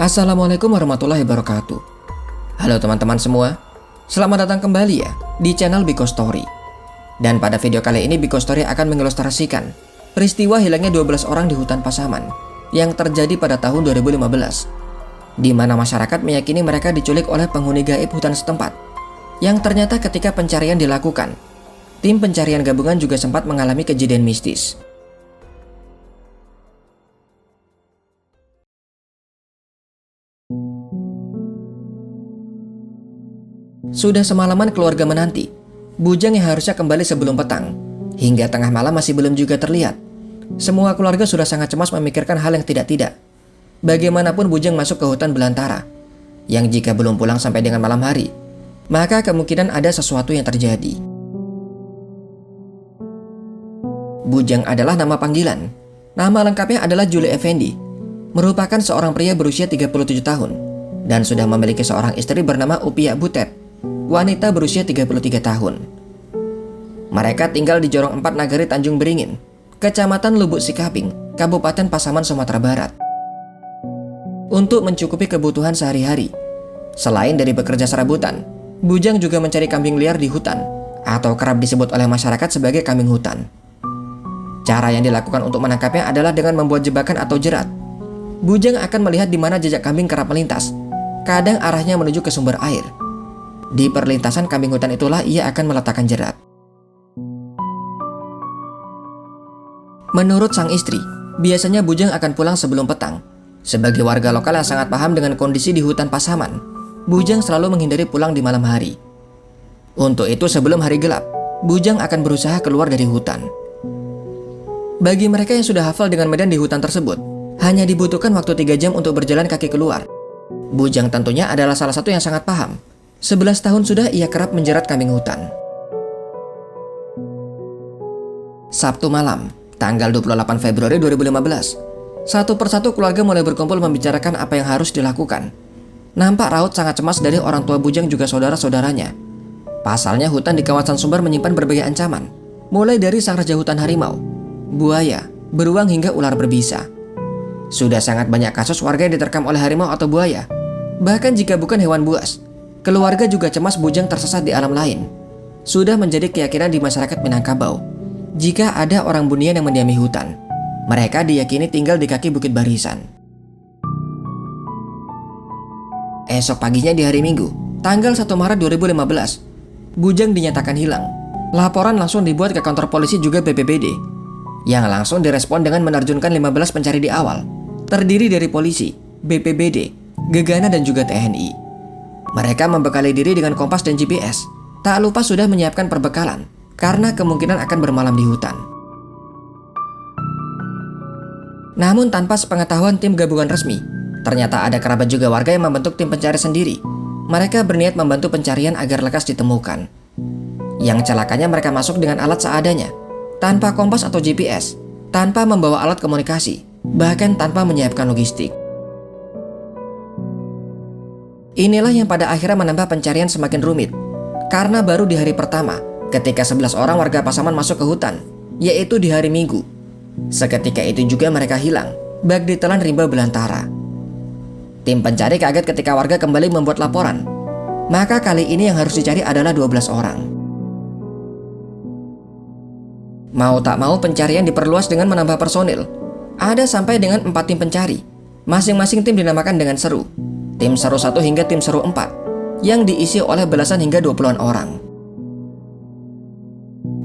Assalamualaikum warahmatullahi wabarakatuh. Halo teman-teman semua, selamat datang kembali ya di channel Biko Story. Dan pada video kali ini Biko Story akan mengilustrasikan peristiwa hilangnya 12 orang di hutan Pasaman yang terjadi pada tahun 2015, di mana masyarakat meyakini mereka diculik oleh penghuni gaib hutan setempat, yang ternyata ketika pencarian dilakukan, tim pencarian gabungan juga sempat mengalami kejadian mistis. Sudah semalaman keluarga menanti bujang yang harusnya kembali sebelum petang. Hingga tengah malam masih belum juga terlihat. Semua keluarga sudah sangat cemas memikirkan hal yang tidak-tidak. Bagaimanapun bujang masuk ke hutan belantara, yang jika belum pulang sampai dengan malam hari, maka kemungkinan ada sesuatu yang terjadi. Bujang adalah nama panggilan. Nama lengkapnya adalah Juli Effendi. Merupakan seorang pria berusia 37 tahun dan sudah memiliki seorang istri bernama Upia Butet, wanita berusia 33 tahun. Mereka tinggal di Jorong 4 Nagari Tanjung Beringin, Kecamatan Lubuk Sikaping, Kabupaten Pasaman, Sumatera Barat. Untuk mencukupi kebutuhan sehari-hari, selain dari bekerja serabutan, bujang juga mencari kambing liar di hutan, atau kerap disebut oleh masyarakat sebagai kambing hutan. Cara yang dilakukan untuk menangkapnya adalah dengan membuat jebakan atau jerat. Bujang akan melihat di mana jejak kambing kerap melintas, kadang arahnya menuju ke sumber air. Di perlintasan kambing hutan itulah ia akan meletakkan jerat. Menurut sang istri, biasanya bujang akan pulang sebelum petang. Sebagai warga lokal yang sangat paham dengan kondisi di hutan Pasaman, bujang selalu menghindari pulang di malam hari. Untuk itu sebelum hari gelap, bujang akan berusaha keluar dari hutan. Bagi mereka yang sudah hafal dengan medan di hutan tersebut, hanya dibutuhkan waktu 3 jam untuk berjalan kaki keluar. Bujang tentunya adalah salah satu yang sangat paham. 11 tahun sudah ia kerap menjerat kambing hutan. Sabtu malam, tanggal 28 Februari 2015, satu persatu keluarga mulai berkumpul membicarakan apa yang harus dilakukan. Nampak raut sangat cemas dari orang tua bujang juga saudara-saudaranya. Pasalnya hutan di kawasan Sumber menyimpan berbagai ancaman, mulai dari sang raja hutan harimau, buaya, beruang hingga ular berbisa. Sudah sangat banyak kasus warga yang diterkam oleh harimau atau buaya. Bahkan jika bukan hewan buas, keluarga juga cemas bujang tersesat di alam lain. Sudah menjadi keyakinan di masyarakat Minangkabau, jika ada orang Bunian yang mendiami hutan, mereka diyakini tinggal di kaki Bukit Barisan. Esok paginya di hari Minggu, tanggal 1 Maret 2015, bujang dinyatakan hilang. Laporan langsung dibuat ke kantor polisi juga BPBD, yang langsung direspon dengan menerjunkan 15 pencari di awal, terdiri dari polisi, BPBD, Gegana dan juga TNI. Mereka membekali diri dengan kompas dan GPS. Tak lupa sudah menyiapkan perbekalan, karena kemungkinan akan bermalam di hutan. Namun tanpa sepengetahuan tim gabungan resmi, ternyata ada kerabat juga warga yang membentuk tim pencari sendiri. Mereka berniat membantu pencarian agar lekas ditemukan. Yang celakanya mereka masuk dengan alat seadanya, tanpa kompas atau GPS, tanpa membawa alat komunikasi, bahkan tanpa menyiapkan logistik. Inilah yang pada akhirnya menambah pencarian semakin rumit. Karena baru di hari pertama, ketika 11 orang warga Pasaman masuk ke hutan, yaitu di hari Minggu, seketika itu juga mereka hilang, bak ditelan rimba belantara. Tim pencari kaget ketika warga kembali membuat laporan. Maka kali ini yang harus dicari adalah 12 orang. Mau tak mau pencarian diperluas dengan menambah personil. Ada sampai dengan 4 tim pencari. Masing-masing tim dinamakan dengan seru. Tim seru 1 hingga tim seru 4, yang diisi oleh belasan hingga 20-an orang.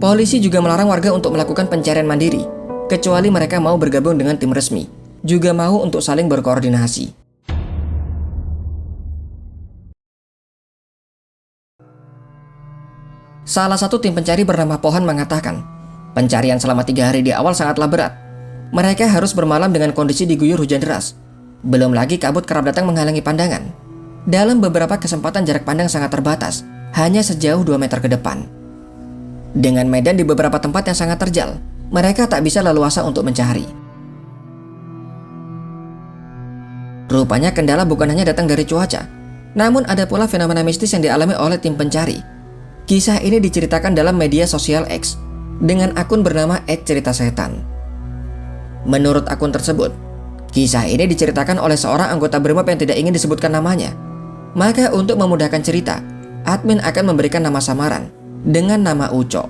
Polisi juga melarang warga untuk melakukan pencarian mandiri, kecuali mereka mau bergabung dengan tim resmi, juga mau untuk saling berkoordinasi. Salah satu tim pencari bernama Pohan mengatakan, pencarian selama 3 hari di awal sangatlah berat. Mereka harus bermalam dengan kondisi diguyur hujan deras. Belum lagi kabut kerap datang menghalangi pandangan. Dalam beberapa kesempatan jarak pandang sangat terbatas, hanya sejauh 2 meter ke depan. Dengan medan di beberapa tempat yang sangat terjal, mereka tak bisa leluasa untuk mencari. Rupanya kendala bukan hanya datang dari cuaca, namun ada pula fenomena mistis yang dialami oleh tim pencari. Kisah ini diceritakan dalam media sosial X dengan akun bernama @ceritasetan. Menurut akun tersebut, Kisah ini diceritakan oleh seorang anggota BRIMOB yang tidak ingin disebutkan namanya. Maka untuk memudahkan cerita, admin akan memberikan nama samaran dengan nama Ucok.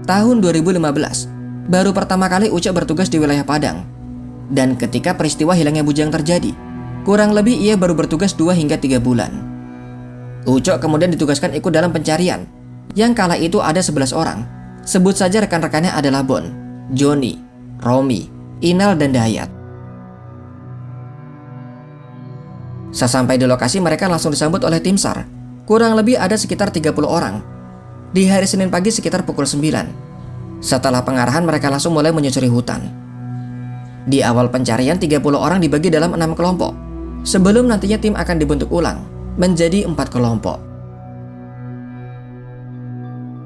Tahun 2015, baru pertama kali Ucok bertugas di wilayah Padang. Dan ketika peristiwa hilangnya Bujang terjadi, kurang lebih ia baru bertugas 2 hingga 3 bulan. Ucok kemudian ditugaskan ikut dalam pencarian, yang kala itu ada 11 orang. Sebut saja rekan-rekannya adalah Bon, Joni, Romi, Inal, dan Dayat. Sesampai di lokasi mereka langsung disambut oleh tim SAR. Kurang lebih ada sekitar 30 orang. Di hari Senin pagi sekitar pukul 9. Setelah pengarahan mereka langsung mulai menyusuri hutan. Di awal pencarian 30 orang dibagi dalam 6 kelompok. Sebelum nantinya tim akan dibentuk ulang menjadi 4 kelompok.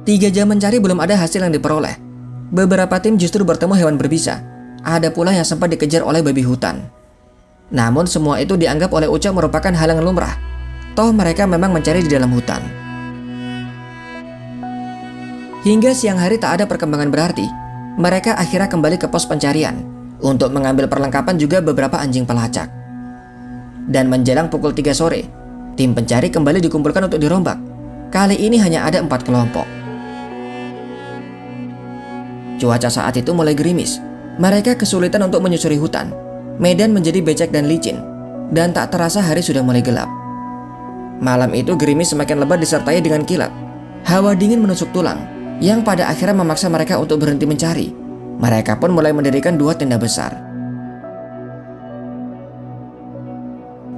3 jam mencari belum ada hasil yang diperoleh. Beberapa tim justru bertemu hewan berbisa. Ada pula yang sempat dikejar oleh babi hutan. Namun semua itu dianggap oleh Ucok merupakan hal yang lumrah. Toh mereka memang mencari di dalam hutan. Hingga siang hari tak ada perkembangan berarti. Mereka akhirnya kembali ke pos pencarian untuk mengambil perlengkapan juga beberapa anjing pelacak. Dan menjelang pukul 3 sore, tim pencari kembali dikumpulkan untuk dirombak. Kali ini hanya ada 4 kelompok. Cuaca saat itu mulai gerimis. Mereka kesulitan untuk menyusuri hutan. Medan menjadi becek dan licin. Dan tak terasa hari sudah mulai gelap. Malam itu gerimis semakin lebat disertai dengan kilat. Hawa dingin menusuk tulang, yang pada akhirnya memaksa mereka untuk berhenti mencari. Mereka pun mulai mendirikan 2 tenda besar.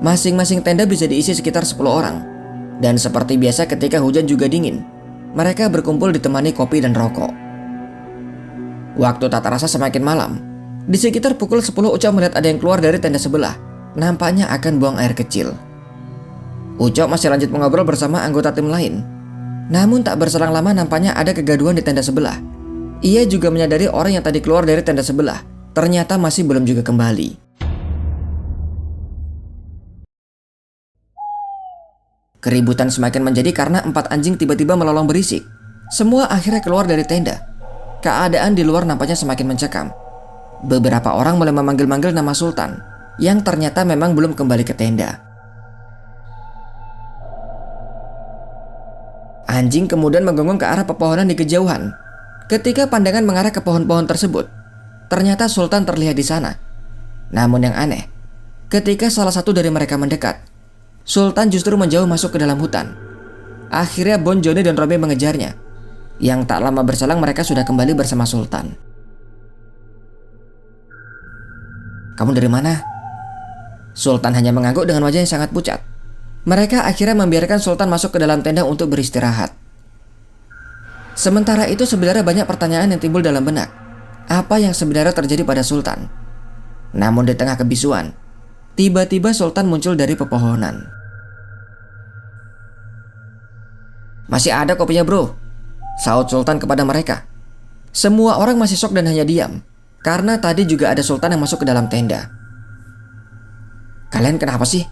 Masing-masing tenda bisa diisi sekitar 10 orang. Dan seperti biasa ketika hujan juga dingin, mereka berkumpul ditemani kopi dan rokok. Waktu tak terasa semakin malam. Di sekitar pukul 10 Ucok melihat ada yang keluar dari tenda sebelah. Nampaknya akan buang air kecil. Ucok masih lanjut mengobrol bersama anggota tim lain. Namun tak berselang lama nampaknya ada kegaduhan di tenda sebelah. Ia juga menyadari orang yang tadi keluar dari tenda sebelah ternyata masih belum juga kembali. Keributan semakin menjadi karena 4 anjing tiba-tiba melolong berisik. Semua akhirnya keluar dari tenda. Keadaan di luar nampaknya semakin mencekam. Beberapa orang mulai memanggil-manggil nama Sultan, yang ternyata memang belum kembali ke tenda. Anjing kemudian menggonggong ke arah pepohonan di kejauhan. Ketika pandangan mengarah ke pohon-pohon tersebut, ternyata Sultan terlihat di sana. Namun yang aneh, ketika salah satu dari mereka mendekat, Sultan justru menjauh masuk ke dalam hutan. Akhirnya Bon, Joni, dan Romi mengejarnya. Yang tak lama berselang mereka sudah kembali bersama Sultan. "Kamu dari mana?" Sultan hanya mengangguk dengan wajah yang sangat pucat. Mereka akhirnya membiarkan Sultan masuk ke dalam tenda untuk beristirahat. Sementara itu sebenarnya banyak pertanyaan yang timbul dalam benak. Apa yang sebenarnya terjadi pada Sultan? Namun di tengah kebisuan, tiba-tiba Sultan muncul dari pepohonan. "Masih ada kopinya, bro," saut Sultan kepada mereka. Semua orang masih syok dan hanya diam, karena tadi juga ada Sultan yang masuk ke dalam tenda. "Kalian kenapa sih?"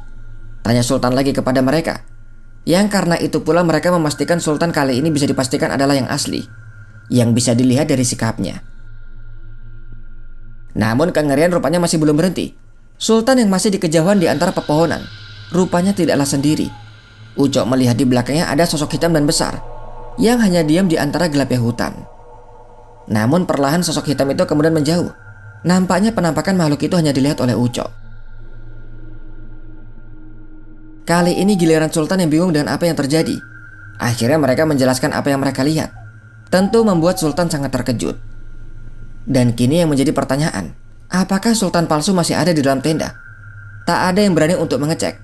tanya Sultan lagi kepada mereka. Yang karena itu pula mereka memastikan Sultan kali ini bisa dipastikan adalah yang asli, yang bisa dilihat dari sikapnya. Namun kengerian rupanya masih belum berhenti. Sultan yang masih di kejauhan di antara pepohonan rupanya tidaklah sendiri. Ucok melihat di belakangnya ada sosok hitam dan besar yang hanya diam di antara gelapnya hutan. Namun perlahan sosok hitam itu kemudian menjauh. Nampaknya penampakan makhluk itu hanya dilihat oleh Ucok. Kali ini giliran Sultan yang bingung dengan apa yang terjadi. Akhirnya mereka menjelaskan apa yang mereka lihat. Tentu membuat Sultan sangat terkejut. Dan kini yang menjadi pertanyaan, apakah Sultan palsu masih ada di dalam tenda? Tak ada yang berani untuk mengecek.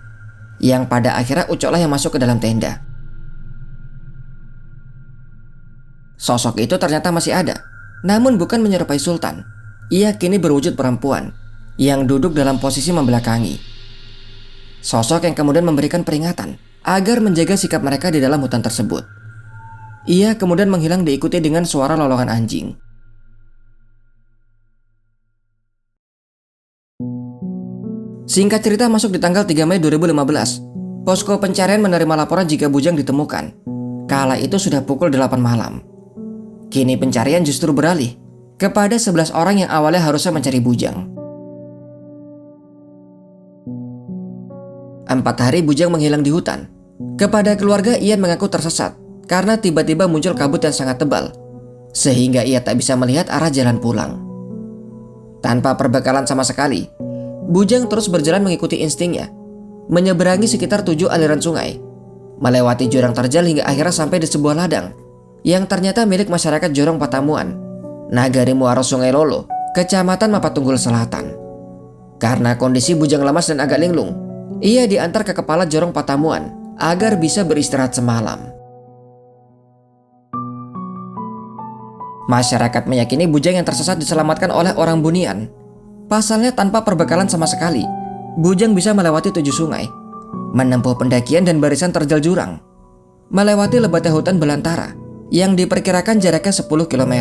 Yang pada akhirnya Ucoklah yang masuk ke dalam tenda. Sosok itu ternyata masih ada, namun bukan menyerupai Sultan. Ia kini berwujud perempuan yang duduk dalam posisi membelakangi. Sosok yang kemudian memberikan peringatan agar menjaga sikap mereka di dalam hutan tersebut. Ia kemudian menghilang diikuti dengan suara lolongan anjing. Singkat cerita, masuk di tanggal 3 Mei 2015, posko pencarian menerima laporan jika Bujang ditemukan. Kala itu sudah pukul 8 malam. Kini pencarian justru beralih kepada 11 orang yang awalnya harusnya mencari Bujang. 4 hari Bujang menghilang di hutan. Kepada keluarga, Ian mengaku tersesat karena tiba-tiba muncul kabut yang sangat tebal, sehingga ia tak bisa melihat arah jalan pulang. Tanpa perbekalan sama sekali, Bujang terus berjalan mengikuti instingnya, menyeberangi sekitar 7 aliran sungai, melewati jurang terjal hingga akhirnya sampai di sebuah ladang yang ternyata milik masyarakat Jorong Patamuan, Nagari Muaro Sungai Lolo, Kecamatan Mapatunggul Selatan. Karena kondisi Bujang lemas dan agak linglung, ia diantar ke kepala Jorong Patamuan agar bisa beristirahat semalam. Masyarakat meyakini Bujang yang tersesat diselamatkan oleh orang Bunian. Pasalnya tanpa perbekalan sama sekali, Bujang bisa melewati 7 sungai, menempuh pendakian dan barisan terjal jurang, melewati lebatnya hutan belantara yang diperkirakan jaraknya 10 km.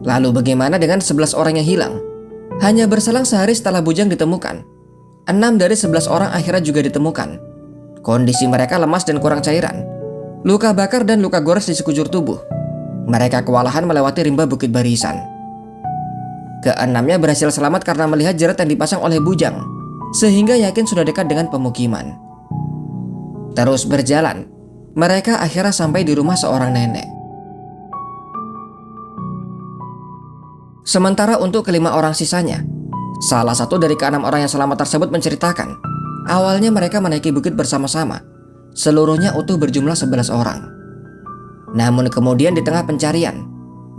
Lalu bagaimana dengan 11 orang yang hilang? Hanya berselang sehari setelah Bujang ditemukan, 6 dari 11 orang akhirnya juga ditemukan. Kondisi mereka lemas dan kurang cairan, luka bakar dan luka gores di sekujur tubuh. Mereka kewalahan melewati rimba bukit barisan. Keenamnya berhasil selamat karena melihat jerat yang dipasang oleh Bujang, sehingga yakin sudah dekat dengan pemukiman. Terus berjalan, mereka akhirnya sampai di rumah seorang nenek. Sementara untuk kelima orang sisanya, salah satu dari ke-6 orang yang selamat tersebut menceritakan, awalnya mereka menaiki bukit bersama-sama. Seluruhnya utuh berjumlah 11 orang. Namun kemudian di tengah pencarian,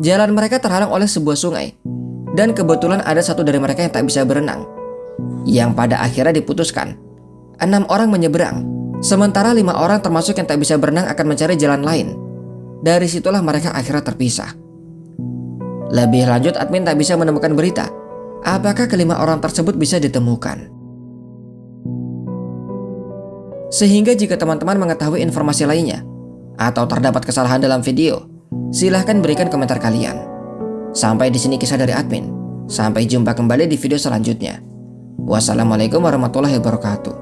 jalan mereka terhalang oleh sebuah sungai, dan kebetulan ada satu dari mereka yang tak bisa berenang, yang pada akhirnya diputuskan 6 orang menyeberang, sementara 5 orang termasuk yang tak bisa berenang akan mencari jalan lain. Dari situlah mereka akhirnya terpisah. Lebih lanjut, admin tak bisa menemukan berita apakah kelima orang tersebut bisa ditemukan. Sehingga jika teman-teman mengetahui informasi lainnya atau terdapat kesalahan dalam video, silahkan berikan komentar kalian. Sampai di sini kisah dari admin. Sampai jumpa kembali di video selanjutnya. Wassalamualaikum warahmatullahi wabarakatuh.